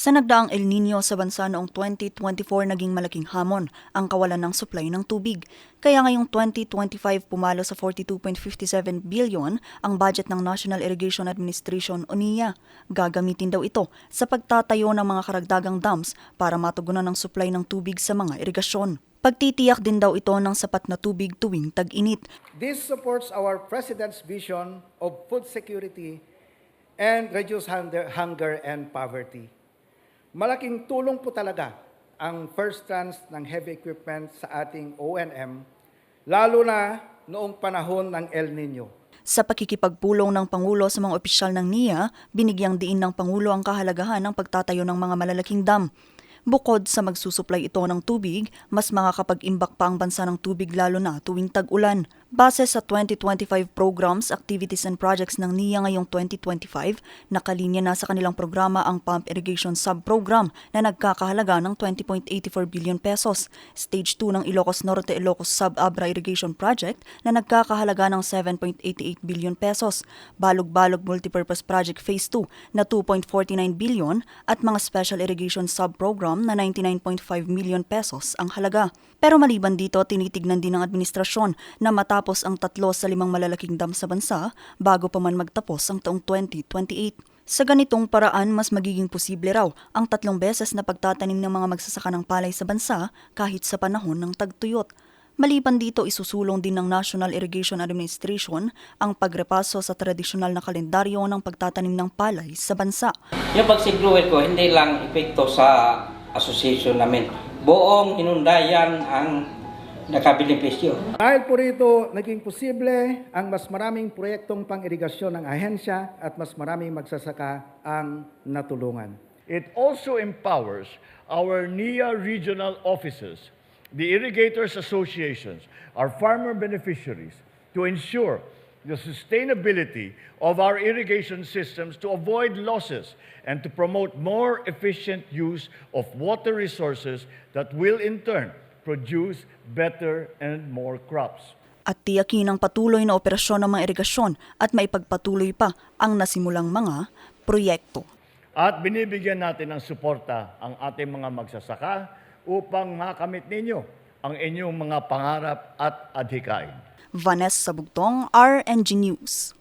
Sa nagdaang El Nino sa bansa noong 2024 naging malaking hamon ang kawalan ng supply ng tubig. Kaya ngayong 2025 pumalo sa 42.57 billion ang budget ng National Irrigation Administration o NIA. Gagamitin daw ito sa pagtatayo ng mga karagdagang dams para matugunan ang supply ng tubig sa mga irigasyon. Pagtitiyak din daw ito ng sapat na tubig tuwing tag-init. This supports our President's vision of food security and reduce hunger and poverty. Malaking tulong po talaga ang first tranche ng heavy equipment sa ating ONM, lalo na noong panahon ng El Nino. Sa pakikipagpulong ng Pangulo sa mga opisyal ng NIA, binigyang diin ng Pangulo ang kahalagahan ng pagtatayo ng mga malalaking dam. Bukod sa magsusuplay ito ng tubig, mas makakapag-imbak pa ang bansa ng tubig lalo na tuwing tag-ulan. Base sa 2025 programs, activities and projects ng NIA ngayong 2025, nakalinya na sa kanilang programa ang Pump Irrigation Sub-Program na nagkakahalaga ng 20.84 billion pesos, Stage 2 ng Ilocos Norte Ilocos Sub-Abra Irrigation Project na nagkakahalaga ng 7.88 billion pesos, Balog-Balog Multipurpose Project Phase 2 na 2.49 billion at mga Special Irrigation Sub-Program na 99.5 million pesos ang halaga. Pero maliban dito, tinitignan din ng administrasyon na matapos ang 3 sa 5 malalaking dam sa bansa bago pa man magtapos ang taong 2028. Sa ganitong paraan, mas magiging posible raw ang 3 beses na pagtatanim ng mga magsasaka ng palay sa bansa kahit sa panahon ng tagtuyot. Maliban dito, isusulong din ng National Irrigation Administration ang pagrepaso sa tradisyonal na kalendaryo ng pagtatanim ng palay sa bansa. Yung pagsigluwit ko, hindi lang epekto sa association namin. Buong inundayan ang nakabenepisyo. Dahil po rito, naging posible ang mas maraming proyektong pang-irigasyon ng ahensya at mas maraming magsasaka ang natulungan. It also empowers our NIA regional offices, the irrigators associations, our farmer beneficiaries to ensure the sustainability of our irrigation systems to avoid losses and to promote more efficient use of water resources that will in turn produce better and more crops. At tiyakin ang patuloy na operasyon ng mga irigasyon at maipagpatuloy pa ang nasimulang mga proyekto. At binibigyan natin ng suporta ang ating mga magsasaka upang makamit ninyo ang inyong mga pangarap at adhikain. Vanessa Bugtong, RNG News.